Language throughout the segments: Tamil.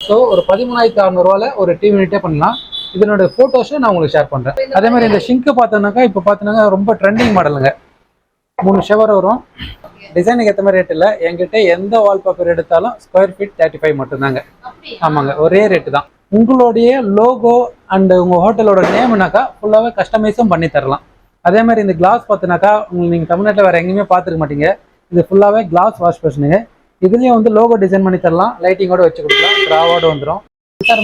ஸோ ஒரு 13,600 ஒரு டிவி யூனிட்டே பண்ணலாம். இதனோட ஃபோட்டோஸும் நான் உங்களுக்கு ஷேர் பண்ணுறேன். அதே மாதிரி இந்த ஷிங்க்கு பார்த்தோன்னாக்கா இப்போ பார்த்தோன்னாக்கா ரொம்ப ட்ரெண்டிங் மாடலுங்க. 3 ஷவர் வரும். டிசைனுக்கு ஏற்ற மாதிரி ரேட் இல்லை. என்கிட்ட எந்த வால்பேப்பர் எடுத்தாலும் ஸ்கொயர் ஃபீட் 35 மட்டும்தாங்க. ஆமாங்க, ஒரே ரேட்டு தான். உங்களுடைய லோகோ அண்ட் உங்கள் ஹோட்டலோட நேம்னாக்கா ஃபுல்லாகவே கஸ்டமைஸும் பண்ணி தரலாம். அதே மாதிரி இந்த கிளாஸ் பார்த்தினாக்கா உங்களுக்கு நீங்கள் தமிழ்நாட்டில் வேறு எங்கேயுமே பார்த்துக்க மாட்டீங்க. இது ஃபுல்லாகவே கிளாஸ் வாஷ் பேஷனுங்க. இதுலேயும் வந்து லோகோ டிசைன் பண்ணி தரலாம். லைட்டிங்கோட வச்சு கொடுக்கலாம். ட்ராவோடு வந்துடும்.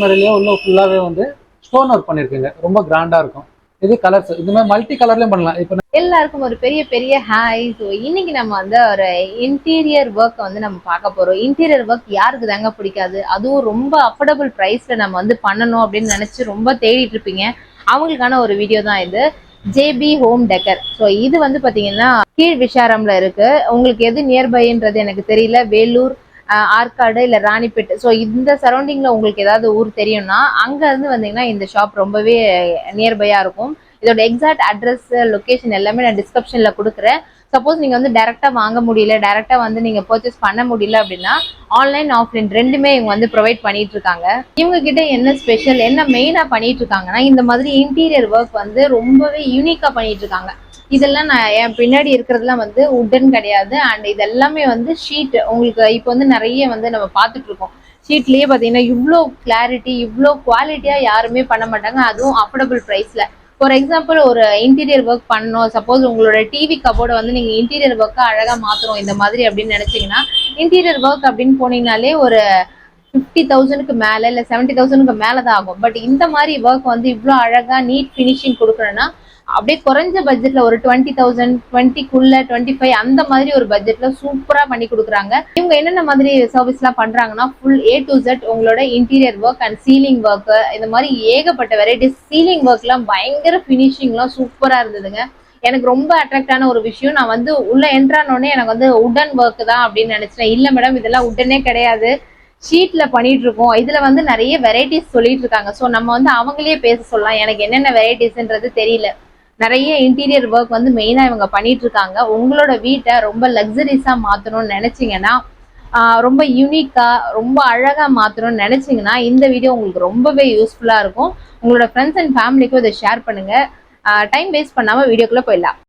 மாதிரிலேயே உள்ள ஃபுல்லாகவே வந்து ஸ்டோன் ஒர்க் பண்ணியிருக்குங்க. ரொம்ப கிராண்டாக இருக்கும். இது கலர்ஸ் இது மாதிரி மல்டி கலர்லயும் பண்ணலாம். இப்போ எல்லாருக்கும் ஒரு பெரிய பெரிய ஹாய். ஸோ இன்னைக்கு நம்ம வந்து ஒரு இன்டீரியர் ஒர்க் வந்து நம்ம பார்க்க போறோம். இன்டீரியர் ஒர்க் யாருக்கு தாங்க பிடிக்காது? அதுவும் ரொம்ப அஃபோர்டபுள் ப்ரைஸ்ல நம்ம வந்து பண்ணணும் அப்படின்னு நினைச்சு ரொம்ப தேடிட்டு இருப்பீங்க. அவங்களுக்கான ஒரு வீடியோ தான் இது. JP home decker. ஸோ இது வந்து பாத்தீங்கன்னா கீழ்விசாரம்ல இருக்கு. உங்களுக்கு எது நியர்பைன்றது எனக்கு தெரியல. வேலூர், ஆற்காடு இல்ல ராணிப்பேட். ஸோ இந்த சரௌண்டிங்ல உங்களுக்கு ஏதாவது ஊர் தெரியும்னா அங்க இருந்து வந்தீங்கன்னா இந்த ஷாப் ரொம்பவே நியர்பையா இருக்கும். இதோட எக்ஸாக்ட் அட்ரஸ், லொகேஷன் எல்லாமே நான் டிஸ்கிரிப்ஷன்ல கொடுக்குறேன். சப்போஸ் நீங்க வந்து டைரக்டா வாங்க முடியல, டைரக்டா வந்து நீங்க பர்ச்சேஸ் பண்ண முடியல அப்படின்னா ஆன்லைன் ஆஃப்லைன் ரெண்டுமே இவங்க வந்து ப்ரொவைட் பண்ணிட்டு இருக்காங்க. இவங்க கிட்ட என்ன ஸ்பெஷல், என்ன மெயினா பண்ணிட்டு இருக்காங்கன்னா இந்த மாதிரி இன்டீரியர் ஒர்க் வந்து ரொம்பவே யூனிக்கா பண்ணிட்டு இருக்காங்க. இதெல்லாம் நான் என் பின்னாடி இருக்கிறதுலாம் வந்து உட்டன் கிடையாது. அண்ட் இது எல்லாமே வந்து ஷீட். உங்களுக்கு இப்போ வந்து நிறைய வந்து நம்ம பார்த்துட்டு இருக்கோம். ஷீட்லயே பார்த்தீங்கன்னா இவ்வளோ கிளாரிட்டி, இவ்வளோ குவாலிட்டியா யாருமே பண்ண மாட்டாங்க. அதுவும் அஃபோர்டபுள் ப்ரைஸ்ல. ஃபார் எக்ஸாம்பிள் ஒரு இன்டீரியர் ஒர்க் பண்ணணும், சப்போஸ் உங்களோட டிவி கபோர்டை வந்து நீங்க இன்டீரியர் ஒர்க்கை அழகா மாத்துறோம் இந்த மாதிரி அப்படின்னு நினைச்சீங்கன்னா இன்டீரியர் ஒர்க் அப்படின்னு போனீங்கனாலே ஒரு 50,000க்கு மேல இல்ல 70,000க்கு மேலதான் ஆகும். பட் இந்த மாதிரி ஒர்க் வந்து இவ்வளோ அழகா நீட் பினிஷிங் கொடுக்குறேன்னா அப்படியே குறைஞ்ச பட்ஜெட்ல ஒரு 20,000, 20க்குள்ள 25 அந்த மாதிரி ஒரு பட்ஜெட்ல சூப்பரா பண்ணி கொடுக்குறாங்க. இவங்க என்னென்ன மாதிரி சர்வீஸ் எல்லாம் பண்றாங்கன்னா ஃபுல் A to Z உங்களோட interior work and ceiling work இந்த மாதிரி ஏகப்பட்ட வெரைட்டிஸ். சீலிங் ஒர்க் எல்லாம் பயங்கர பினிஷிங் எல்லாம் சூப்பரா இருந்ததுங்க. எனக்கு ரொம்ப அட்ராக்டான ஒரு விஷயம். நான் வந்து உள்ள என்ட்ரானோடனே எனக்கு வந்து உடன் ஒர்க் தான் அப்படின்னு நினைச்சேன். இல்ல மேடம், இதெல்லாம் உடனே கிடையாது, ஷீட்ல பண்ணிட்டு இருக்கோம். இதுல வந்து நிறைய வெரைட்டிஸ் சொல்லிட்டு இருக்காங்க. ஸோ நம்ம வந்து அவங்களே பேச சொல்லலாம். எனக்கு என்னென்ன வெரைட்டிஸ்ன்றது தெரியல. நிறைய இன்டீரியர் ஒர்க் வந்து மெயினா இவங்க பண்ணிட்டு இருக்காங்க. உங்களோட வீட்டை ரொம்ப லக்ஸரிஸா மாத்தணும்னு நினைச்சீங்கன்னா, ரொம்ப யூனிக்கா ரொம்ப அழகா மாத்தணும்னு நினைச்சீங்கன்னா இந்த வீடியோ உங்களுக்கு ரொம்பவே யூஸ்ஃபுல்லா இருக்கும். உங்களோட ஃப்ரெண்ட்ஸ் அண்ட் ஃபேமிலிக்கும் இதை ஷேர் பண்ணுங்க. டைம் வேஸ்ட் பண்ணாம வீடியோக்குள்ள போயிடலாம்.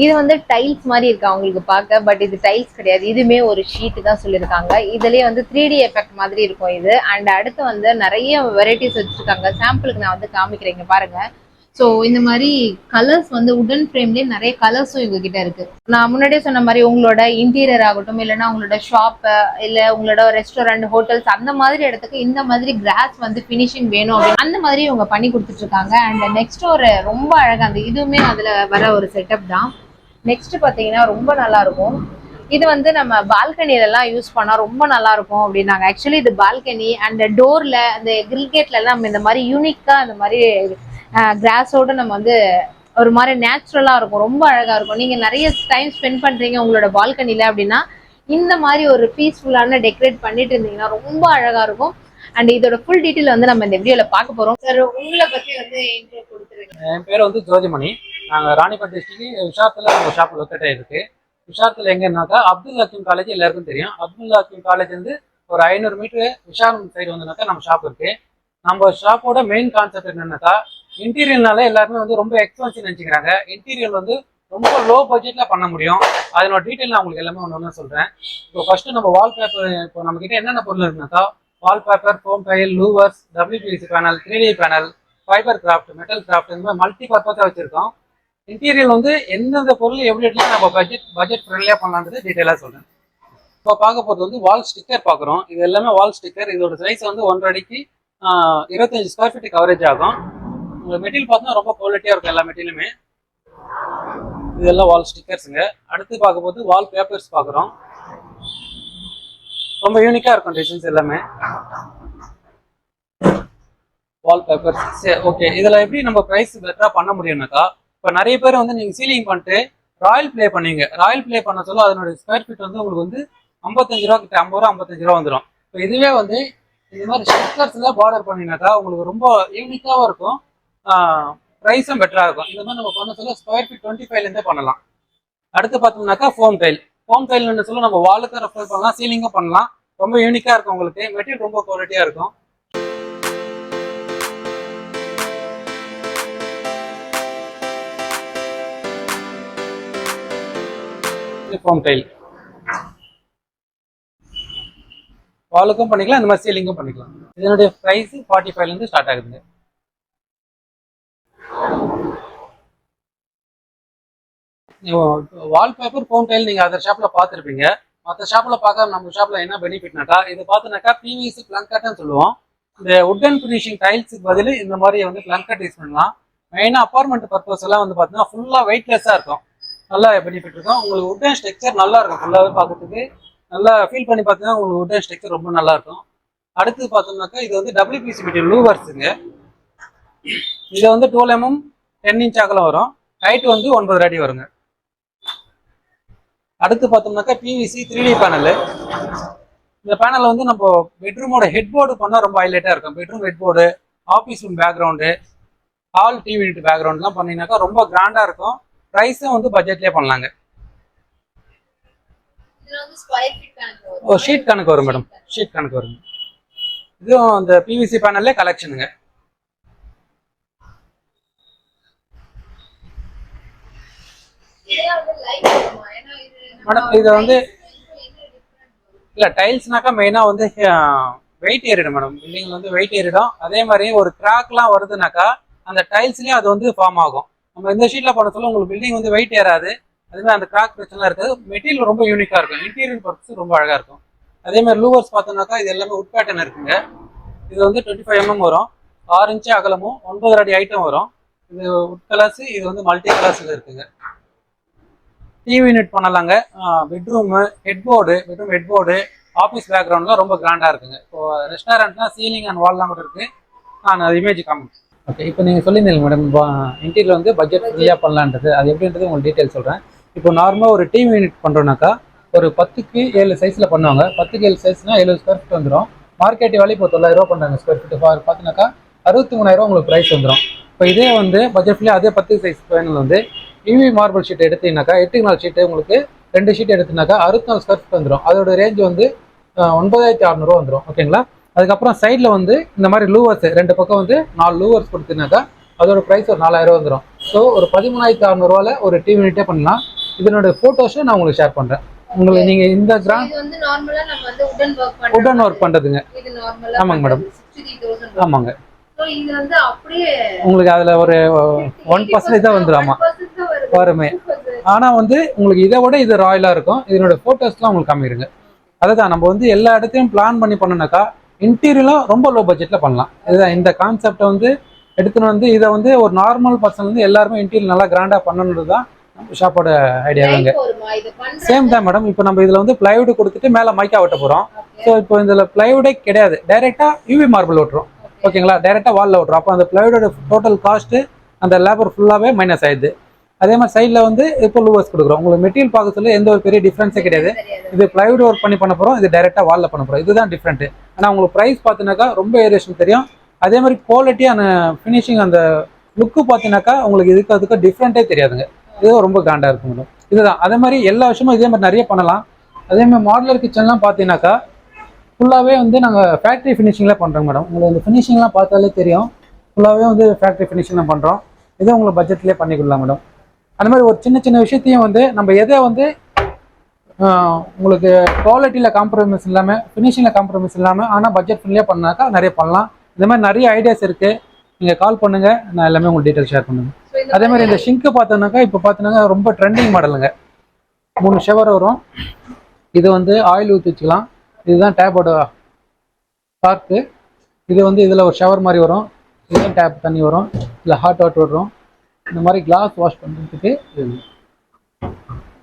இது வந்து டைல்ஸ் மாதிரி இருக்கா உங்களுக்கு பார்க்க. பட் இது டைல்ஸ் கிடையாது, இதுமே ஒரு ஷீட் தான் சொல்லியிருக்காங்க. இதுலயே வந்து 3D எஃபெக்ட் மாதிரி இருக்கும் இது. அண்ட் அடுத்து வந்து நிறைய வெரைட்டிஸ் வச்சிருக்காங்க. சாம்பிளுக்கு நான் வந்து காமிக்கிறேங்க பாருங்க. ஸோ இந்த மாதிரி கலர்ஸ் வந்து உடன் ஃப்ரேம்லேயே நிறைய கலர்ஸும் இவங்க கிட்ட இருக்கு. நான் முன்னாடியே சொன்ன மாதிரி உங்களோட இன்டீரியர் ஆகட்டும், இல்லைன்னா உங்களோட ஷாப்பு, இல்லை உங்களோட ரெஸ்டாரண்ட், ஹோட்டல்ஸ் அந்த மாதிரி இடத்துக்கு இந்த மாதிரி கிராஸ் வந்து ஃபினிஷிங் வேணும் அப்படின்னு அந்த மாதிரி இவங்க பண்ணி கொடுத்துட்டு இருக்காங்க. அண்ட் நெக்ஸ்ட் ஒரு ரொம்ப அழகா அந்த இதுவுமே அதுல வர ஒரு செட்டப் தான். நெக்ஸ்ட் பாத்தீங்கன்னா ரொம்ப நல்லா இருக்கும். இது வந்து நம்ம பால்கனில எல்லாம் யூஸ் பண்ணா ரொம்ப நல்லா இருக்கும் அப்படின்னாங்க. ஆக்சுவலி இது பால்கனி அண்ட் டோர்ல அந்த கிரில் கேட்ல எல்லாம் நம்ம இந்த மாதிரி யூனிக்கா இந்த மாதிரி கிராஸோட நம்ம வந்து ஒரு மாதிரி நேச்சுரலா இருக்கும், ரொம்ப அழகா இருக்கும். நீங்க நிறைய டைம் ஸ்பெண்ட் பண்றீங்க உங்களோட பால்கனில அப்படின்னா இந்த மாதிரி ஒரு பீஸ்ஃபுல்லான டெக்கரேட் பண்ணிட்டு இருந்தீங்கன்னா ரொம்ப அழகா இருக்கும். அண்ட் இதோட ஃபுல் டீட்டெயில் வந்து நம்ம இந்த வீடியோல பார்க்க போறோம். சார், உங்களை பத்தி வந்து இன்ட்ரோ கொடுத்துருங்க. என் பேர் வந்து ஜோதிமணி. நாங்கள் ராணிப்பேட் டிஸ்ட்ரிக்ட் விஷாரத்தில் நம்ம ஷாப் லொக்கேட் ஆகிருக்கு. விஷாரத்தில் எங்கன்னாக்கா அப்துல் ஹக்கீம் காலேஜ் எல்லாருக்கும் தெரியும். அப்துல் ஹக்கீம் காலேஜ் வந்து ஒரு 500 மீட்டரு விஷாரம் சைடு வந்துனாக்கா நம்ம ஷாப் இருக்கு. நம்ம ஷாப்போட மெயின் கான்செப்ட் என்னன்னாக்கா இன்டீரியர்னால எல்லாருமே வந்து ரொம்ப எக்ஸ்பென்சிவ் நினச்சிக்கிறாங்க. இன்டீரியர் வந்து ரொம்ப லோ பட்ஜெட்டில் பண்ண முடியும். அதனோட டீட்டெயில் நான் உங்களுக்கு எல்லாமே ஒன்று ஒன்று சொல்கிறேன். இப்போ ஃபர்ஸ்ட் நம்ம வால்பேப்பர், இப்போ நம்மக்கிட்ட என்னென்ன பொருள் இருக்குனாக்கா wallpaper, foam tile, louvres, WPVC panel, 3D panel, fibre craft, metal craft, இந்த மாதிரி மல்டி பர்பஸாக வச்சுருக்கோம். இன்டீரியர் வந்து எந்தெந்த பொருள் எப்படி எடுத்து நம்ம பட்ஜெட் ஃப்ரெண்ட்லியாக பண்ணலான்றது டீட்டெயிலாக சொல்கிறேன். இப்போ பார்க்க போகிறது வந்து வால் ஸ்டிக்கர் பார்க்குறோம். இது எல்லாமே வால் ஸ்டிக்கர். இதோட சைஸ் வந்து 1.5 அடிக்கு 25 ஸ்கொயர் ஃபீட் கவரேஜ் ஆகும். உங்களுக்கு மெட்டீரியல் பார்த்தோன்னா ரொம்ப குவாலிட்டியாக இருக்கும் எல்லா மெட்டீரியலுமே. இதெல்லாம் வால் ஸ்டிக்கர்ஸுங்க. அடுத்து பார்க்க போது வால் பேப்பர்ஸ் பார்க்குறோம். ரொம்ப யூனிக்காக இருக்கும் டிசைன்ஸ் எல்லாமே. வால் பேப்பர்ஸ் ஓகே. இதில் எப்படி நம்ம ப்ரைஸ் பெட்டராக பண்ண முடியும்னாக்கா, இப்போ நிறைய பேர் வந்து நீங்கள் சீலிங் பண்ணிட்டு ராயல் ப்ளே பண்ணுவீங்க. ராயல் ப்ளே பண்ண சொல்ல அதனுடைய ஸ்கொயர் ஃபீட் வந்து உங்களுக்கு வந்து 55 ரூபா கிட்ட, 50 ரூபா 55 ரூபா வந்துடும். இப்போ இதுவே வந்து இந்த மாதிரி ஸ்டிக்கர்ஸ்ல பார்டர் பண்ணினாக்கா உங்களுக்கு ரொம்ப யூனிக்காவும் இருக்கும், ப்ரைஸும் பெட்டரா இருக்கும். இந்த மாதிரி நம்ம பண்ண சொல்ல ஸ்கொயர் ஃபீட் 25லேருந்தே பண்ணலாம். அடுத்து பார்த்தோம்னாக்கா ஃபோம் டைல். ஃபோம் டைல்னு சொல்ல நம்ம வாலுக்கு ரெஃபர் பண்ணலாம், சீலிங்கும் பண்ணலாம். ரொம்ப யூனிக்கா இருக்கும், உங்களுக்கு மெட்டீரியல் ரொம்ப குவாலிட்டியா இருக்கும். ஃபோம் டைல் வாலுக்கும் பண்ணிக்கலாம், இந்த மாதிரி சீலிங்கும் பண்ணிக்கலாம். இதனுடைய பிரைஸ் 45லேருந்து ஸ்டார்ட் ஆகுதுங்க. வால்பேப்பர் ஃபோம் டைல் நீங்க அதர் ஷாப்ல பார்த்துருப்பீங்க. மற்ற ஷாப்ல பார்க்க நம்ம ஷாப்ல என்ன பெனிஃபிட்னாக்கா, இது பார்த்துனாக்கா பிவிசி பிளங்கட்னு சொல்லுவோம். இந்த உட்டன் ஃபினிஷிங் டைல்ஸுக்கு பதில் இந்த மாதிரி வந்து பிளங்கட் யூஸ் பண்ணலாம். மெயினாக அப்பார்ட்மெண்ட் பர்பஸ் எல்லாம் வந்து பார்த்தீங்கன்னா ஃபுல்லாக வெயிட்லெஸ்ஸாக இருக்கும், நல்லா பெனிஃபிட் இருக்கும். உங்களுக்கு உட்டன் ஸ்ட்ரக்சர் நல்லா இருக்கும், ஃபுல்லாகவே பார்க்கறதுக்கு நல்லா ஃபீல் பண்ணி பார்த்தீங்கன்னா உங்களுக்கு உட்டன் ஸ்ட்ரக்சர் ரொம்ப நல்லா இருக்கும். அடுத்து பார்த்தோம்னாக்கா இது வந்து WPC மெட்டீரியல் லூவர்ஸுங்க. இது வந்து 12 mm 10 inch அகலம் வரும், ஹைட் வந்து 9 அடி வருங்க. அடுத்து பார்த்தோம்னாக்கா PVC 3D பேனல். இந்த பேனல் வந்து நம்ம பெட்ரூமோட ஹெட் போர்டு பண்ணால் ரொம்ப ஹைலைட்டாக இருக்கும். Bedroom head board, office room background, hall TV unit பேக்ரவுண்ட்லாம் பண்ணிங்கனாக்கா ரொம்ப கிராண்டாக இருக்கும். ப்ரைஸும் வந்து பட்ஜெட்லேயே பண்ணலாங்க. ஷீட் கணக்கு வரும் மேடம், ஷீட் கணக்கு வரும். இதுவும் அந்த PVC பேனல்லே கலெக்ஷனுங்க. மேடம் இது வந்து இல்லை டைல்ஸ்னாக்கா மெயினாக வந்து வெயிட் ஏறிடும் மேடம், பில்டிங்கில் வந்து வெயிட் ஏறிடும். அதே மாதிரி ஒரு கிராக்லாம் வருதுனாக்கா அந்த டைல்ஸ்லேயும் அது வந்து ஃபார்ம் ஆகும். நம்ம இந்த ஷீட்டில் பண்ண சொல்ல உங்களுக்கு பில்டிங் வந்து வெயிட் ஏறாது, அதுமாதிரி அந்த கிராக் பிரச்சனை இருக்காது. மெட்டீரியல் ரொம்ப யூனிக்காக இருக்கும், இன்டீரியர் பர்பஸ் ரொம்ப அழகாக இருக்கும். அதே மாதிரி லூவர்ஸ் பார்த்தோம்னாக்கா இது எல்லாமே உட் பேட்டர்ன் இருக்குங்க. இது வந்து 25 mm வரும், 6 inch அகலமும் 9 அடி ஹைட்டும் வரும். இது உட் கலர்ஸ், இது வந்து மல்டி கலர்ஸில் இருக்குங்க. டிவி யூனிட் பண்ணலாங்க. Bedroom bedroom head board, office பேக்ரவுண்ட்லாம் ரொம்ப கிராண்டாக இருக்குங்க. இப்போ ரெஸ்டாரண்ட்லாம் சீலிங் அண்ட் வால்லாம் கூட இருக்குது. நான் அது இமேஜ் காமிக்கிறேன். ஓகே, இப்போ நீங்கள் சொல்லியிருந்தீங்க மேடம் இன்டீரியர் வந்து பட்ஜெட் ஃப்ரீயாக பண்ணலான்றது, அது எப்படின்றது உங்களுக்கு டீட்டெயில் சொல்கிறேன். இப்போ நார்மலாக ஒரு டிவி யூனிட் பண்ணுறோன்னாக்கா ஒரு 10க்கு 7 சைஸில் பண்ணுவாங்க. 10க்கு 7 சைஸ்னால் 70 ஸ்கொயர் ஃபீட் வந்துடும். மார்க்கெட் வேலை இப்போ 9,000 ரூபா பண்ணுறாங்க ஸ்கொயர் ஃபீட். பார்த்தீங்கன்னாக்கா 63,000 உங்களுக்கு ப்ரைஸ் வந்துடும். இப்போ இதே வந்து பட்ஜெட் ஃப்ரீயாக அதே 10 சைஸ் பேனல் வந்து யூவி மார்பிள் ஷீட் எடுத்தீங்கன்னாக்கா 8 நாள் ஷீட்டு உங்களுக்கு 2 ஷீட் எடுத்தீங்கன்னாக்கா 64 ஸ்கொயர் ஃபீட் வந்துடும். அதோட ரேஞ்ச் வந்து 9,600 வந்துடும். ஓகேங்களா? அதுக்கப்புறம் சைடில் வந்து இந்த மாதிரி லூவர்ஸ் 2 பக்கம் வந்து 4 லூவர்ஸ் கொடுத்தீங்கன்னாக்கா அதோட ப்ரைஸ் ஒரு 4,000 வந்துடும். ஸோ ஒரு 13,600 ஒரு டிவி யூனிட்டே பண்ணலாம். இதனோட ஃபோட்டோஸை நான் உங்களுக்கு ஷேர் பண்ணுறேன். உங்களுக்கு நீங்கள் இந்த உடன் ஒர்க் பண்ணுறதுங்க. ஆமாங்க மேடம், ஆமாங்க. உங்களுக்கு அதில் ஒரு 1% தான் வந்துடும். ஆமாம் வருமே. ஆனால் வந்து உங்களுக்கு இதை விட இது ராயலாக இருக்கும். இதனோட ஃபோட்டோஸ்லாம் உங்களுக்கு காமிடுங்க. அதுதான் நம்ம வந்து எல்லா இடத்தையும் பிளான் பண்ணி பண்ணோம்னாக்கா இன்டீரியரும் ரொம்ப லோ பட்ஜெட்டில் பண்ணலாம். இதுதான் இந்த கான்செப்டை வந்து எடுத்துன்னு வந்து இதை வந்து ஒரு நார்மல் பர்சன் வந்து எல்லாருமே இன்டீரியர் நல்லா கிராண்டாக பண்ணணுன்றது தான் நம்ம ஷாப்போட ஐடியாவுங்க. சேம் தான் மேடம். இப்போ நம்ம இதில் வந்து பிளைவுட் கொடுத்துட்டு மேலே மைக்கா ஓட்ட போகிறோம். ஸோ இப்போ இதில் பிளைவுடே கிடையாது, டைரெக்டாக யூவி மார்பிள் ஓட்டுறோம். ஓகேங்களா? டைரெக்டாக வாலில் ஓட்டுறோம். அப்போ அந்த பிளைவுடோட டோட்டல் காஸ்ட்டு அந்த லேபர் ஃபுல்லாகவே மைனஸ் ஆயிடுது. அதே மாதிரி சைடில் வந்து இப்போ லூவர்ஸ் கொடுக்குறோம். உங்களுக்கு மெட்டீரியல் பார்க்க சொல்ல எந்த ஒரு பெரிய டிஃப்ரென்ஸே கிடையாது. இது பிளைவுட் ஒர்க் பண்ண போகிறோம், இது டைரெக்டாக வாலில் பண்ண போகிறோம். இதுதான் டிஃப்ரெண்ட்டு. ஆனால் உங்களுக்கு ப்ரைஸ் பார்த்தீங்கன்னாக்கா ரொம்ப வேரியேஷன் தெரியும். அதே மாதிரி குவாலிட்டியான ஃபினிஷிங் அந்த லுக்கு பார்த்தீங்கன்னாக்கா உங்களுக்கு அதுக்கு டிஃப்ரெண்ட்டே தெரியாதுங்க. இதுவும் ரொம்ப கிராண்டாக இருக்கும் மேடம். இதுதான் அதே மாதிரி எல்லா விஷயமும் இதே மாதிரி நிறைய பண்ணலாம். அதே மாதிரி மாடுலர் கிச்சன்லாம் பார்த்தீங்கன்னாக்கா ஃபுல்லாகவே வந்து நாங்கள் ஃபேக்ட்ரி ஃபினிஷிங்கில் பண்ணுறோம் மேடம். உங்களுக்கு இந்த ஃபினிஷிங்லாம் பார்த்தாலே தெரியும், ஃபுல்லாகவே வந்து ஃபேக்ட்ரி ஃபினிஷிங்லாம் பண்ணுறோம். இதே உங்களுக்கு பட்ஜெட்லேயே பண்ணிக்கலாம் மேடம். அந்த மாதிரி ஒரு சின்ன சின்ன விஷயத்தையும் வந்து நம்ம எதை வந்து உங்களுக்கு குவாலிட்டியில் காம்ப்ரமைஸ் இல்லாமல் ஃபினிஷிங்கில் காம்ப்ரமைஸ் இல்லாமல் ஆனால் பட்ஜெட் ஃப்ரெண்ட்லியாக பண்ணாக்கா நிறைய பண்ணலாம். இந்த மாதிரி நிறைய ஐடியாஸ் இருக்குது. நீங்கள் கால் பண்ணுங்கள், நான் எல்லாமே உங்களுக்கு டீட்டெயில் ஷேர் பண்ணுங்கள். அதே மாதிரி இந்த ஷிங்க்கு பார்த்தோன்னாக்கா இப்போ பார்த்தோன்னாக்கா ரொம்ப ட்ரெண்டிங் மாடலுங்க. 3 ஷவர் வரும். இது வந்து ஆயில் ஊற்றி வச்சுக்கலாம். இதுதான் டேப்போட பார்க்கு. இது வந்து இதில் ஒரு ஷவர் மாதிரி வரும். இதுதான் டேப் தண்ணி வரும். இதில் ஹாட் வாட்டர் வரும். இந்த மாதிரி கிளாஸ் வாஷ் பண்ணுறதுக்கு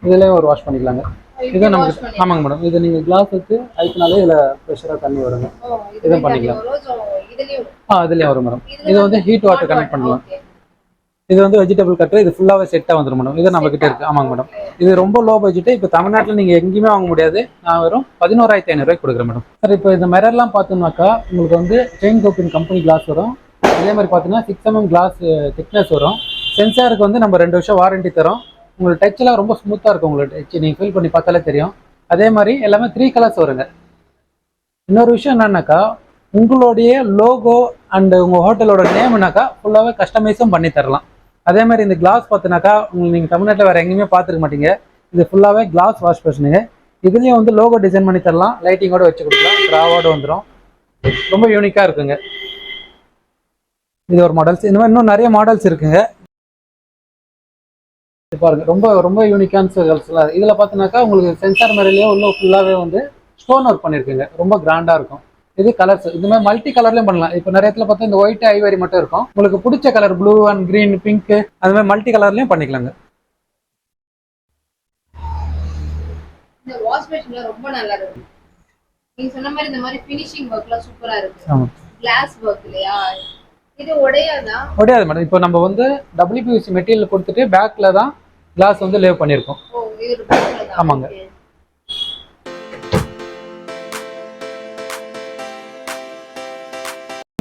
இதுலேயே ஒரு வாஷ் பண்ணிக்கலாங்க. இதுதான் நமக்கு. ஆமாங்க மேடம். இது நீங்கள் கிளாஸ் வச்சு ஐக்கினாலே இதில் ப்ரெஷராக தண்ணி வருங்க. இதுவும் பண்ணிக்கலாம். இதுலேயும் வரும் மேடம். இது வந்து ஹீட் வாட்டர் கனெக்ட் பண்ணலாம். இது வந்து வெஜிடபிள் கட்டர், இது ஃபுல்லாவே செட்டா வந்துடும் மேடம். இது நம்ம கிட்ட இருக்கு. ஆமாங்க மேடம். இது ரொம்ப லோ பட்ஜெட். இப்போ தமிழ்நாட்டில் நீங்க எங்கேயுமே வாங்க முடியாது. நான் வெறும் 11,500 ரூபாய்க்கு கொடுக்குறேன் மேடம். சார் இப்போ இந்த மிரர்லாம் பார்த்தோம்னாக்கா உங்களுக்கு வந்து செயின் கோப்பின் கம்பெனி கிளாஸ் வரும். அதே மாதிரி பார்த்தீங்கன்னா 6mm கிளாஸ் திக்னஸ் வரும். சென்சாருக்கு வந்து நம்ம 2 வருஷம் வாரண்டி தரோம். உங்களுக்கு டச்லாம் ரொம்ப ஸ்மூத்தாக இருக்கும். உங்களுக்கு டச் நீங்கள் ஃபீல் பண்ணி பார்த்தாலே தெரியும். அதே மாதிரி எல்லாமே 3 கலர்ஸ் வருங்க. இன்னொரு விஷயம் என்னன்னாக்கா உங்களுடைய லோகோ அண்ட் உங்கள் ஹோட்டலோட நேம்னாக்கா ஃபுல்லாகவே கஸ்டமைஸும் பண்ணி தரலாம். அதே மாதிரி இந்த கிளாஸ் பார்த்தினாக்கா உங்களுக்கு நீங்கள் தமிழ்நாட்டில் வேறு எங்கேயுமே பார்த்துருக்க மாட்டீங்க. இது ஃபுல்லாகவே கிளாஸ் வாஷ் பேஷனுங்க. இதுலேயும் வந்து லோகோ டிசைன் பண்ணி தரலாம். லைட்டிங்கோட வச்சு கொடுக்கலாம். ட்ராவோட வந்துடும். ரொம்ப யூனிக்காக இருக்குங்க. இது ஒரு மாடல்ஸ். இந்த மாதிரி இன்னும் நிறைய மாடல்ஸ் இருக்குங்க. பாருங்க ரொம்ப ரொம்ப யூனிக்கான எல்லாம். இதில் பார்த்தீங்கன்னாக்கா உங்களுக்கு சென்சார் மாதிரிலேயே உள்ள ஃபுல்லாகவே வந்து ஸ்டோன் ஒர்க் பண்ணியிருக்குங்க. ரொம்ப கிராண்டாக இருக்கும். இது கலர்ஸ் இந்த மாதிரி மல்டி கலர்லயும் பண்ணலாம். இப்போ நிறைய இடத்துல பார்த்தா இந்த ஒயிட் ஐவரி மட்டும் இருக்கும். உங்களுக்கு பிடிச்ச colour blue and green, pink அந்த மாதிரி மல்டி கலர்லயும் பண்ணிக்கலாங்க. இந்த வாஷ் பேஷன்ல ரொம்ப நல்லா இருக்கு. நீங்க சொன்ன மாதிரி இந்த மாதிரி ஃபினிஷிங் வர்க்லாம் சூப்பரா இருக்கு. கிளாஸ் வர்க் இல்லையா? இது உடையாதா? உடையாது மேடம். இப்போ நம்ம வந்து WPVC மெட்டீரியல் கொடுத்துட்டு பேக்ல தான் கிளாஸ் வந்து லேவ் பண்ணியிருக்கோம். ஓ இது பேக்ல தான். ஆமாங்க.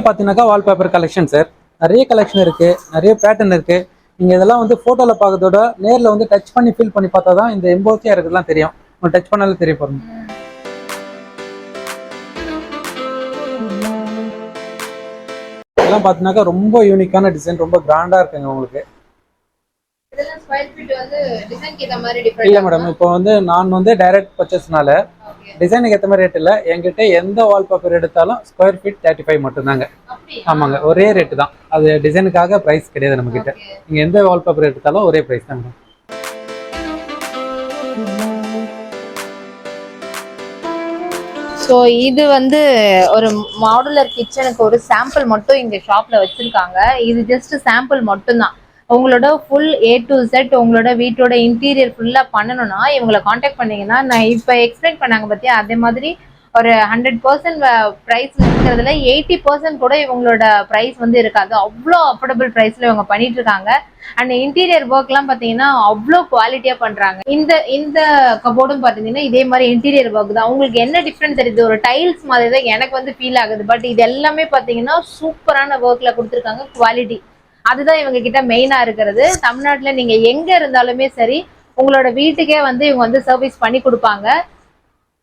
பார்த்தீங்கன்னாக்கா வால்பேப்பர் கலெக்ஷன் சார். நிறைய கலெக்ஷன் இருக்கு, நிறைய பேட்டர்ன் இருக்கு. நீங்க இதெல்லாம் வந்து போட்டோல பார்க்கறதோட நேரில் வந்து டச் பண்ணி ஃபீல் பண்ணி பார்த்தா தான் இந்த எம்போசியா இருக்குதுலாம் தெரியும். உங்களுக்கு டச் பண்ணாலே தெரிய பாருங்க. இதெல்லாம் பார்த்தீங்கன்னாக்கா ரொம்ப யூனிக்கான டிசைன், ரொம்ப கிராண்டா இருக்குங்க உங்களுக்கு. இல்ல மேடம், இப்போ வந்து நான் வந்து டைரக்ட் பர்ச்சேஸ்னால டிசைனுக்கு ஏற்ற மாதிரி ரேட் இல்லை. என்கிட்ட எந்த வால்பேப்பர் எடுத்தாலும் ஸ்கொயர் ஃபீட் 35 மட்டும்தாங்க. ஆமாங்க, ஒரே ரேட்டு தான். அது டிசைனுக்காக ப்ரைஸ் கிடையாது நம்ம கிட்ட. நீங்க எந்த வால்பேப்பர் எடுத்தாலும் ஒரே ப்ரைஸ் தான் மேடம். ஸோ இது வந்து ஒரு மாடுலர் கிச்சனுக்கு ஒரு சாம்பிள் மட்டும் இங்க ஷாப்ல வச்சிருக்காங்க. இது ஜஸ்ட் சாம்பிள் மட்டும்தான். உங்களோட ஃபுல் A to Z உங்களோட வீட்டோட இன்டீரியர் ஃபுல்லா பண்ணணும்னா இவங்களை காண்டாக்ட் பண்ணீங்கன்னா, நான் இப்போ எக்ஸ்பிளைன் பண்ணாங்க பார்த்தியா, அதே மாதிரி ஒரு 100% ப்ரைஸ் இருக்கிறதுல 80% கூட இவங்களோட ப்ரைஸ் வந்து இருக்காது. அவ்வளோ அஃபோர்டபுள் ப்ரைஸ்ல இவங்க பண்ணிட்டு இருக்காங்க. அண்ட் இன்டீரியர் ஒர்க்லாம் பார்த்தீங்கன்னா அவ்வளோ குவாலிட்டியா பண்றாங்க. இந்த கபோர்டும் பார்த்தீங்கன்னா இதே மாதிரி இன்டீரியர் ஒர்க் தான். உங்களுக்கு என்ன டிஃப்ரெண்ட் தெரியுது? ஒரு டைல்ஸ் மாதிரி தான் எனக்கு வந்து ஃபீல் ஆகுது. பட் இது எல்லாமே பார்த்தீங்கன்னா சூப்பரான ஒர்க்ல கொடுத்துருக்காங்க. குவாலிட்டி அதுதான் இவங்க கிட்ட மெயினா இருக்கிறது. தமிழ்நாட்டுல நீங்க எங்க இருந்தாலுமே சரி, உங்களோட வீட்டுக்கே வந்து இவங்க வந்து சர்வீஸ் பண்ணி கொடுப்பாங்க.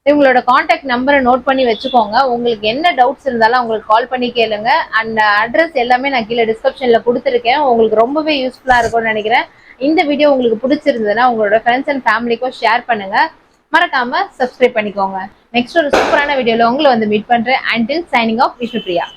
இவங்களோட கான்டாக்ட் நம்பரை நோட் பண்ணி வச்சுக்கோங்க. உங்களுக்கு என்ன டவுட்ஸ் இருந்தாலும் உங்களுக்கு கால் பண்ணி கேளுங்க. அண்ட் அட்ரஸ் எல்லாமே நான் கீழே டிஸ்கிரிப்ஷன்ல கொடுத்துருக்கேன். உங்களுக்கு ரொம்பவே யூஸ்ஃபுல்லா இருக்கும்னு நினைக்கிறேன். இந்த வீடியோ உங்களுக்கு பிடிச்சிருந்ததுன்னா உங்களோட ஃப்ரெண்ட்ஸ் அண்ட் ஃபேமிலிக்கும் ஷேர் பண்ணுங்க. மறக்காம சப்ஸ்கிரைப் பண்ணிக்கோங்க. நெக்ஸ்ட் ஒரு சூப்பரான வீடியோல உங்களை வந்து மீட் பண்றேன். Until signing off Vishnupriya.